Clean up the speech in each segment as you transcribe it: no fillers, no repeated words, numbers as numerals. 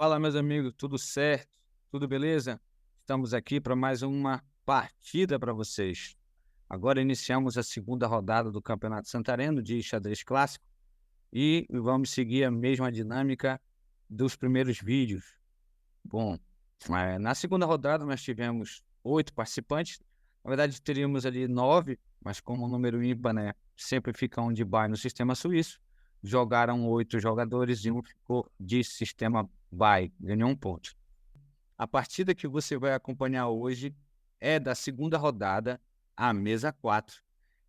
Fala, meus amigos, tudo certo? Tudo beleza? Estamos aqui para mais uma partida para vocês. Agora iniciamos a segunda rodada do Campeonato Santareno de xadrez clássico e vamos seguir a mesma dinâmica dos primeiros vídeos. Bom, na segunda rodada nós tivemos 8 participantes. Na verdade, teríamos ali 9, mas como o número ímpar, né, sempre fica um de buy no sistema suíço. Jogaram 8 jogadores e um ficou de sistema buy, ganhou um ponto. A partida que você vai acompanhar hoje é da segunda rodada, a mesa 4,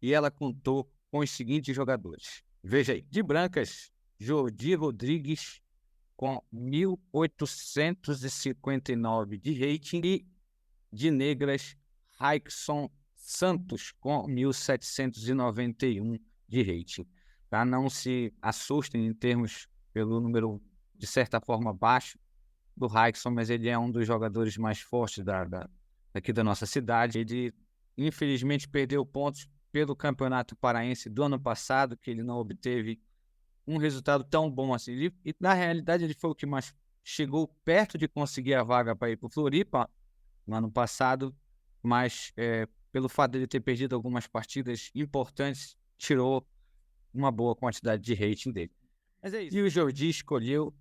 e ela contou com os seguintes jogadores. Veja aí, de brancas, Jordi Rodrigues com 1.859 de rating e de negras, Raikson Santos com 1.791 de rating. Tá? Não se assustem em termos pelo número, de certa forma, baixo do Raikson, mas ele é um dos jogadores mais fortes daqui da nossa cidade. Ele, infelizmente, perdeu pontos pelo Campeonato Paraense do ano passado, que ele não obteve um resultado tão bom assim. E na realidade, ele foi o que mais chegou perto de conseguir a vaga para ir para o Floripa no ano passado, mas pelo fato de ele ter perdido algumas partidas importantes, tirou uma boa quantidade de rating dele. Mas é isso. E o Jordi escolheu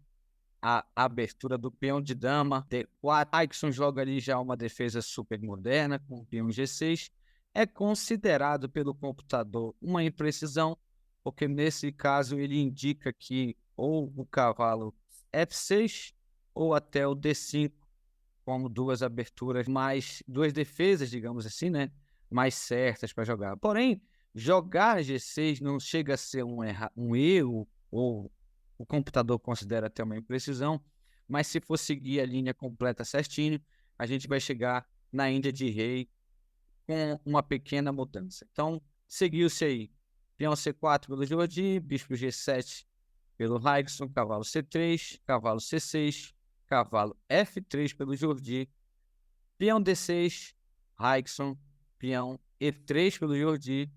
a abertura do peão de dama D4. Aikson joga ali já uma defesa super moderna com o peão G6. É considerado pelo computador uma imprecisão, porque nesse caso ele indica que ou o cavalo F6 ou até o D5, como duas aberturas duas defesas, digamos assim, né, mais certas para jogar. Porém, jogar G6 não chega a ser um erro, ou o computador considera até uma imprecisão, mas se for seguir a linha completa certinho, a gente vai chegar na Índia de rei com uma pequena mudança. Então, seguiu-se aí peão C4 pelo Jordi, bispo G7 pelo Raikson, cavalo C3, cavalo C6, cavalo F3 pelo Jordi, peão D6, Raikson, peão E3 pelo Jordi,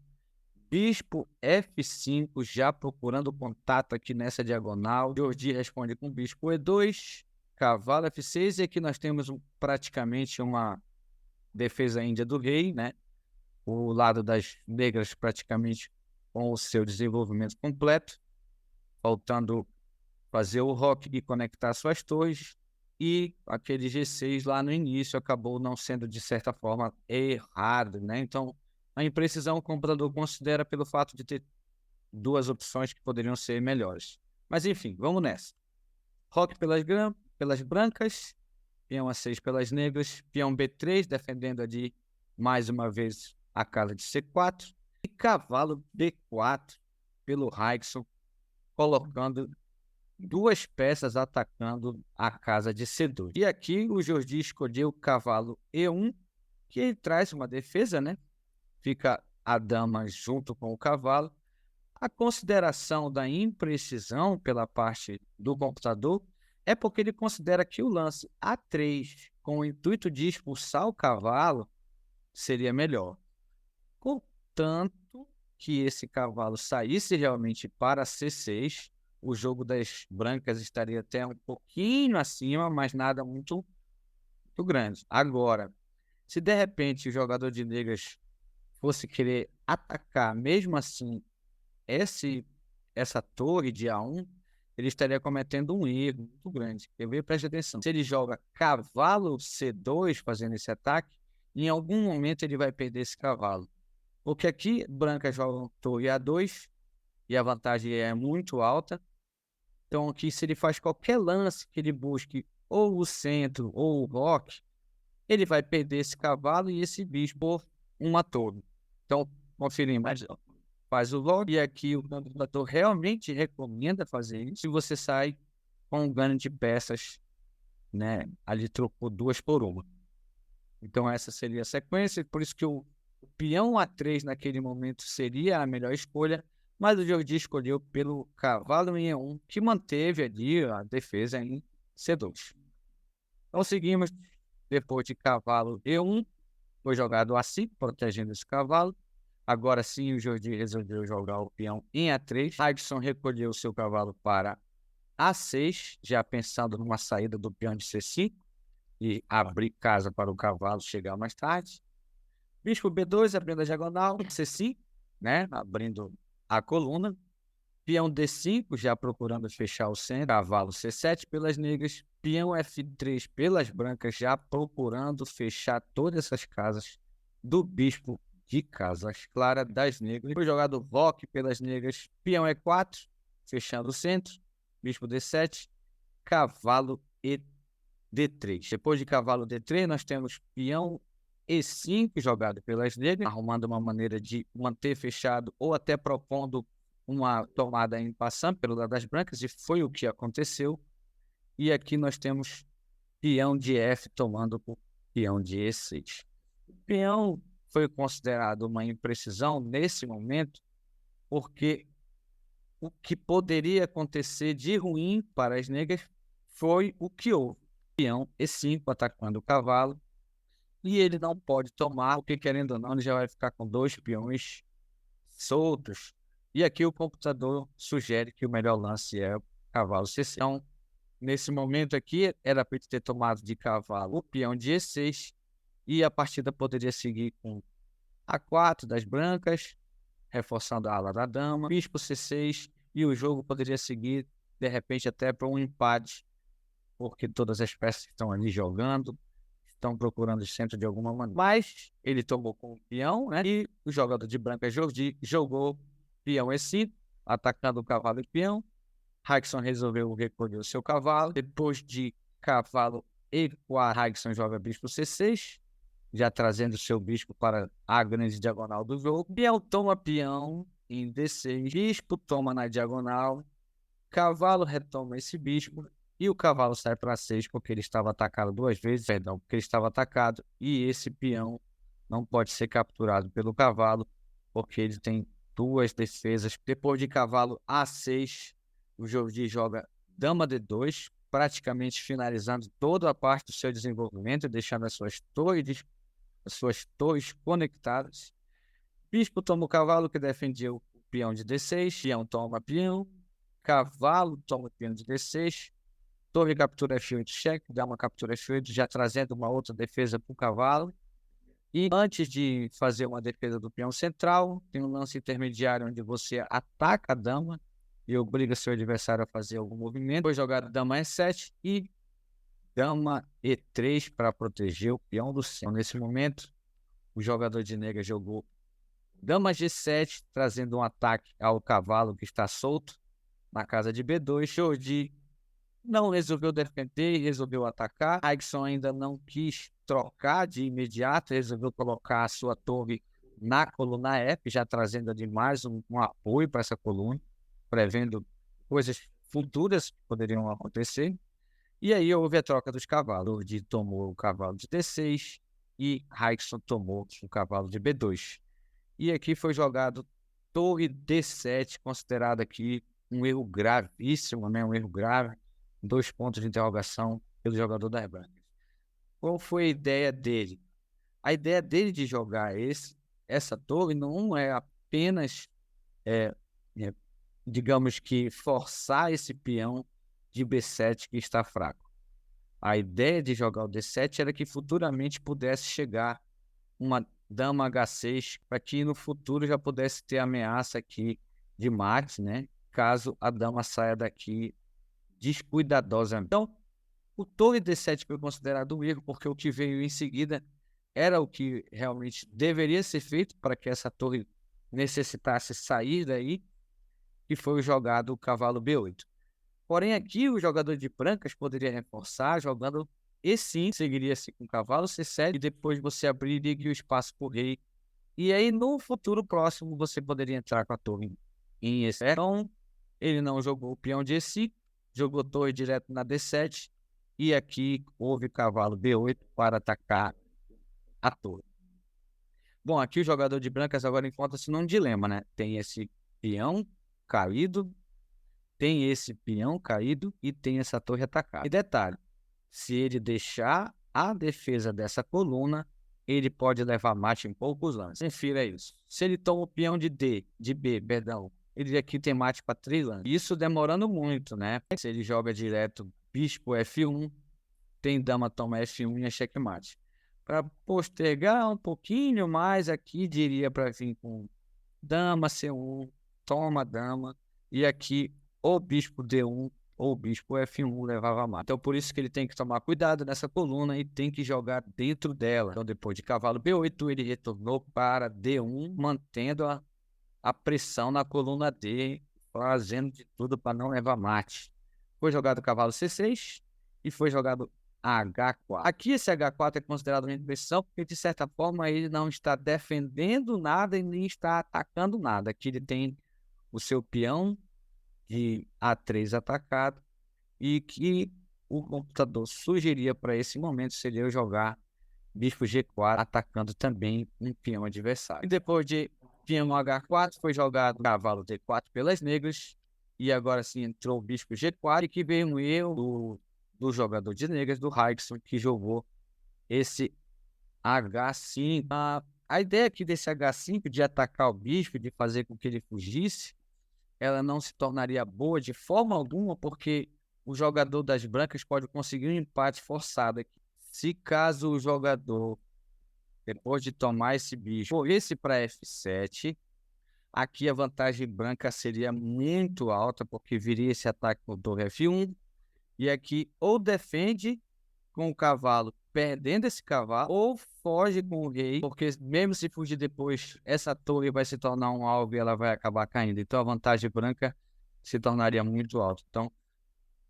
bispo F5, já procurando contato aqui nessa diagonal. Jordi responde com bispo E2, cavalo F6, e aqui nós temos praticamente uma defesa índia do rei, né? O lado das negras praticamente com o seu desenvolvimento completo, faltando fazer o roque e conectar suas torres, e aquele G6 lá no início acabou não sendo, de certa forma, errado, né? Então, a imprecisão o computador considera pelo fato de ter duas opções que poderiam ser melhores. Mas, enfim, vamos nessa. Roque pelas brancas, peão A6 pelas negras, peão B3, defendendo ali, mais uma vez, a casa de C4, e cavalo B4 pelo Raikson, colocando duas peças atacando a casa de C2. E aqui o Jordi escolheu o cavalo E1, que traz uma defesa, né? Fica a dama junto com o cavalo. A consideração da imprecisão pela parte do computador é porque ele considera que o lance A3, com o intuito de expulsar o cavalo, seria melhor. Contanto que esse cavalo saísse realmente para C6, o jogo das brancas estaria até um pouquinho acima, mas nada muito grande. Agora, se de repente o jogador de negras fosse querer atacar, mesmo assim, essa torre de A1, ele estaria cometendo um erro muito grande. Preste atenção. Se ele joga cavalo C2 fazendo esse ataque, em algum momento ele vai perder esse cavalo. Porque aqui, branca joga torre A2 e a vantagem é muito alta. Então aqui, se ele faz qualquer lance que ele busque ou o centro ou o roque, ele vai perder esse cavalo e esse bispo por uma torre. Então, conferimos. Faz o log, e aqui o computador realmente recomenda fazer isso. Se você sai com um ganho de peças, né? Ali trocou duas por uma. Então essa seria a sequência, por isso que o peão A3 naquele momento seria a melhor escolha, mas o Jordi escolheu pelo cavalo em E1, que manteve ali a defesa em C2. Então seguimos, depois de cavalo E1, foi jogado A5, protegendo esse cavalo. Agora sim o Jordi resolveu jogar o peão em A3. Hagson recolheu seu cavalo para A6, já pensando numa saída do peão de C5 e abrir casa para o cavalo chegar mais tarde. Bispo B2, abrindo a diagonal, C5, né? Abrindo a coluna. Peão D5, já procurando fechar o centro. Cavalo C7 pelas negras. Peão F3 pelas brancas, já procurando fechar todas essas casas do bispo de casas claras das negras. Foi jogado roque pelas negras. Peão E4, fechando o centro. Bispo D7. Cavalo e D3. Depois de cavalo D3, nós temos peão E5 jogado pelas negras, arrumando uma maneira de manter fechado ou até propondo uma tomada em passando pelo lado das brancas, e foi o que aconteceu. E aqui nós temos peão de F tomando por peão de E6. O peão foi considerado uma imprecisão nesse momento, porque o que poderia acontecer de ruim para as negras foi o que houve. Peão E5 atacando o cavalo, e ele não pode tomar, porque querendo ou não, ele já vai ficar com 2 peões soltos. E aqui o computador sugere que o melhor lance é o cavalo C6. Então, nesse momento aqui, era para ele ter tomado de cavalo o peão de E6, e a partida poderia seguir com A4 das brancas, reforçando a ala da dama, bispo C6, e o jogo poderia seguir, de repente, até para um empate, porque todas as peças estão ali jogando, estão procurando o centro de alguma maneira. Mas ele tomou com o peão, né? E o jogador de branca jogou peão E5, atacando o cavalo e peão. Raikson resolveu recolher o seu cavalo. Depois de cavalo E4, Raikson joga bispo C6, já trazendo o seu bispo para a grande diagonal do jogo. Peão toma peão em D6, bispo toma na diagonal, cavalo retoma esse bispo, e o cavalo sai para 6 porque ele estava atacado 2 vezes, porque ele estava atacado, e esse peão não pode ser capturado pelo cavalo, porque ele tem 2 defesas. Depois de cavalo A6, o Jordi joga dama D2, praticamente finalizando toda a parte do seu desenvolvimento, deixando as suas torres conectadas. Bispo toma o cavalo, que defendia o peão de D6, peão toma peão, cavalo toma peão de D6, torre captura F8 cheque, dama captura F8, já trazendo uma outra defesa para o cavalo. E antes de fazer uma defesa do peão central, tem um lance intermediário onde você ataca a dama e obriga seu adversário a fazer algum movimento. Foi jogado dama E7 e dama E3 para proteger o peão do centro. Então, nesse momento, o jogador de negra jogou dama G7, trazendo um ataque ao cavalo que está solto na casa de B2. Jordi não resolveu defender, resolveu atacar. Raikson ainda não quis trocar de imediato, resolveu colocar a sua torre na coluna F, já trazendo ali mais um apoio para essa coluna, prevendo coisas futuras que poderiam acontecer. E aí houve a troca dos cavalos. Jordi tomou o cavalo de D6 e Raikson tomou o cavalo de B2. E aqui foi jogado torre D7, considerado aqui um erro gravíssimo, né? Um erro grave. 2 pontos de interrogação pelo jogador das brancas. Qual foi a ideia dele? A ideia dele de jogar essa torre não é apenas, digamos que, forçar esse peão de B7 que está fraco. A ideia de jogar o D7 era que futuramente pudesse chegar uma dama H6, para que no futuro já pudesse ter ameaça aqui de mate, né? Caso a dama saia daqui descuidadosamente. Então, o torre D7 foi considerado um erro, porque o que veio em seguida era o que realmente deveria ser feito para que essa torre necessitasse sair daí, e foi jogado o cavalo B8. Porém, aqui o jogador de brancas poderia reforçar, jogando E5, seguiria-se com o cavalo C7, e depois você abriria aqui o espaço para o rei. E aí, no futuro próximo, você poderia entrar com a torre em E7. Então, ele não jogou o peão de E5, jogou torre direto na D7, e aqui houve cavalo B8 para atacar a torre. Bom, aqui o jogador de brancas agora encontra-se num dilema, né? Tem esse peão caído, tem esse peão caído e tem essa torre atacada. E detalhe, se ele deixar a defesa dessa coluna, ele pode levar mate em poucos lances. Confira isso. Se ele toma o peão de B, ele aqui tem mate para 3 lances. Isso demorando muito, né? Se ele joga direto bispo F1, tem dama toma F1 e é checkmate. Para postergar um pouquinho mais aqui, diria para vir com dama C1, toma dama, e aqui ou bispo D1 ou bispo F1 levava mate. Então por isso que ele tem que tomar cuidado nessa coluna e tem que jogar dentro dela. Então depois de cavalo B8, ele retornou para D1, mantendo a pressão na coluna D, fazendo de tudo para não levar mate. Foi jogado cavalo C6 e foi jogado H4. Aqui esse H4 é considerado uma impressão porque, de certa forma, ele não está defendendo nada e nem está atacando nada. Aqui ele tem o seu peão de A3 atacado e que o computador sugeria para esse momento seria eu jogar bispo G4, atacando também um peão adversário. E depois de peão H4, foi jogado cavalo D4 pelas negras, e agora sim entrou o bispo G4, e que veio um erro do jogador de negras, do Rickson, que jogou esse H5. A ideia aqui desse H5, de atacar o bispo, de fazer com que ele fugisse, ela não se tornaria boa de forma alguma, porque o jogador das brancas pode conseguir um empate forçado aqui. Se caso o jogador, depois de tomar esse bispo, corresse para F7, aqui a vantagem branca seria muito alta, porque viria esse ataque com torre F1, e aqui ou defende com o cavalo, perdendo esse cavalo, ou foge com o rei, porque mesmo se fugir depois, essa torre vai se tornar um alvo e ela vai acabar caindo. Então a vantagem branca se tornaria muito alta. Então,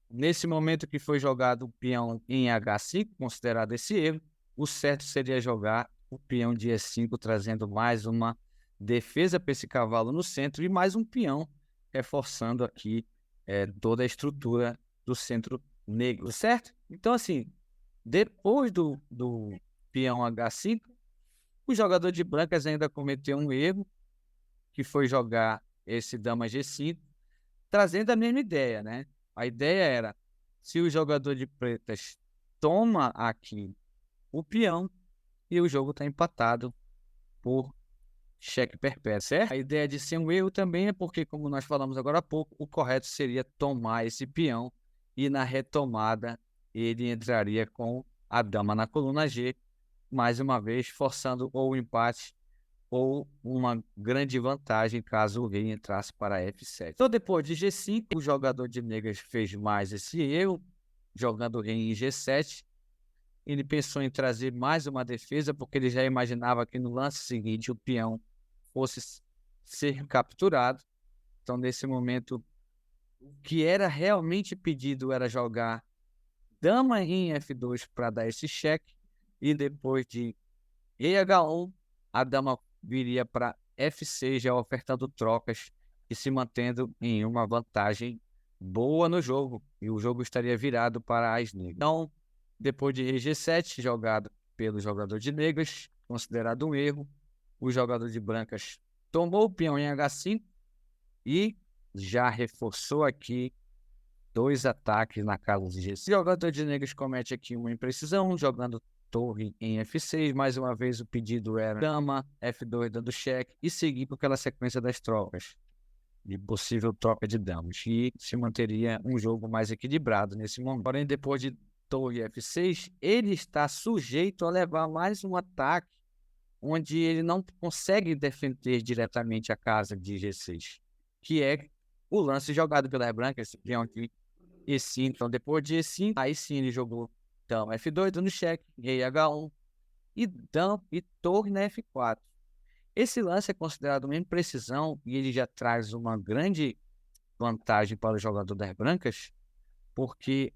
nesse momento que foi jogado o peão em H5, considerado esse erro, o certo seria jogar o peão de E5, trazendo mais uma defesa para esse cavalo no centro e mais um peão, reforçando aqui toda a estrutura do centro negro, certo? Então, assim, depois do peão H5, o jogador de brancas ainda cometeu um erro, que foi jogar esse dama G5, trazendo a mesma ideia, né? A ideia era, se o jogador de pretas toma aqui o peão, e o jogo está empatado por cheque perpétuo, certo? A ideia de ser um erro também é porque, como nós falamos agora há pouco, o correto seria tomar esse peão e na retomada ele entraria com a dama na coluna G, mais uma vez forçando ou o empate ou uma grande vantagem caso o rei entrasse para F7. Então depois de G5, o jogador de negras fez mais esse erro, jogando o rei em G7. Ele pensou em trazer mais uma defesa, porque ele já imaginava que no lance seguinte o peão fosse ser capturado. Então, nesse momento, o que era realmente pedido era jogar dama em F2 para dar esse cheque, e depois de rei H1, a dama viria para F6, já ofertando trocas e se mantendo em uma vantagem boa no jogo, e o jogo estaria virado para as negras. Então, depois de rei G7, jogado pelo jogador de negras, considerado um erro, o jogador de brancas tomou o peão em H5 e já reforçou aqui 2 ataques na casa de G5. O jogador de negras comete aqui uma imprecisão, jogando torre em F6. Mais uma vez o pedido era dama, F2 dando cheque e seguir por aquela sequência das trocas, de possível troca de damas. E se manteria um jogo mais equilibrado nesse momento. Porém, depois de torre F6, ele está sujeito a levar mais um ataque, onde ele não consegue defender diretamente a casa de G6, que é o lance jogado pelas brancas, esse peão aqui, E5. Então, depois de E5, aí sim ele jogou dama F2, dando cheque, rei H1 e dama e torre na F4. Esse lance é considerado uma imprecisão e ele já traz uma grande vantagem para o jogador das brancas, porque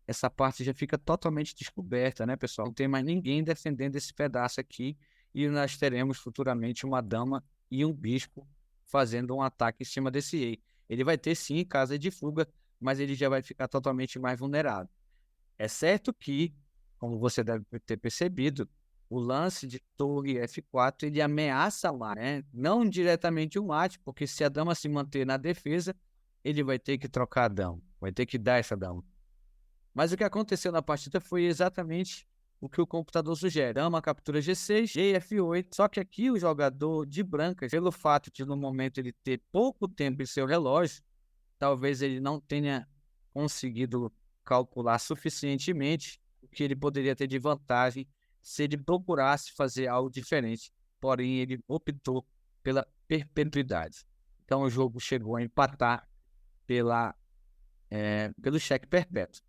essa parte já fica totalmente descoberta, né, pessoal? Não tem mais ninguém defendendo esse pedaço aqui e nós teremos futuramente uma dama e um bispo fazendo um ataque em cima desse rei. Ele vai ter sim casa de fuga, mas ele já vai ficar totalmente mais vulnerável. É certo que, como você deve ter percebido, o lance de torre F4 ele ameaça lá, né? Não diretamente o mate, porque se a dama se manter na defesa, ele vai ter que trocar a dama, vai ter que dar essa dama. Mas o que aconteceu na partida foi exatamente o que o computador sugere. Dama captura G6, rei F8. Só que aqui o jogador de brancas, pelo fato de no momento ele ter pouco tempo em seu relógio, talvez ele não tenha conseguido calcular suficientemente o que ele poderia ter de vantagem se ele procurasse fazer algo diferente. Porém, ele optou pela perpetuidade. Então, o jogo chegou a empatar pelo cheque perpétuo.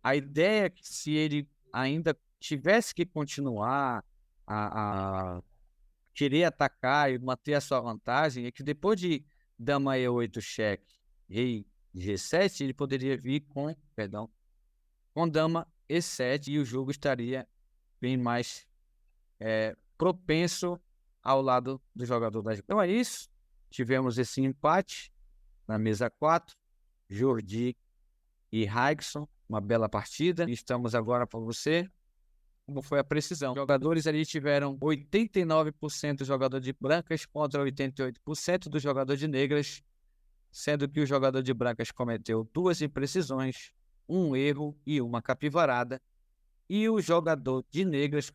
A ideia é que se ele ainda tivesse que continuar a querer atacar e manter a sua vantagem, é que depois de dama E8 cheque, rei G7, ele poderia vir com dama E7 e o jogo estaria bem mais propenso ao lado do jogador das. Então é isso. Tivemos esse empate na mesa 4. Jordi e Raikson, uma bela partida. Estamos agora para você. Como foi a precisão? Os jogadores ali tiveram 89% do jogador de brancas contra 88% do jogador de negras, sendo que o jogador de brancas cometeu 2 imprecisões, 1 erro e 1 capivarada, e o jogador de negras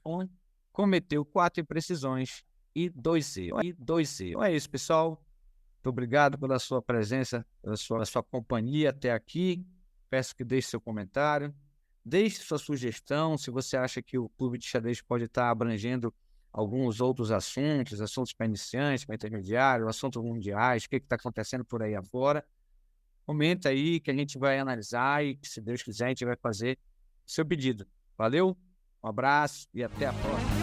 cometeu 4 imprecisões e 2 erros. Então é isso, pessoal. Muito obrigado pela sua presença, pela sua companhia até aqui. Peço que deixe seu comentário, deixe sua sugestão, se você acha que o Clube de Xadrez pode estar abrangendo alguns outros assuntos para iniciantes, para intermediários, assuntos mundiais, o que está acontecendo por aí afora. Comenta aí que a gente vai analisar e, se Deus quiser, a gente vai fazer seu pedido. Valeu, um abraço e até a próxima.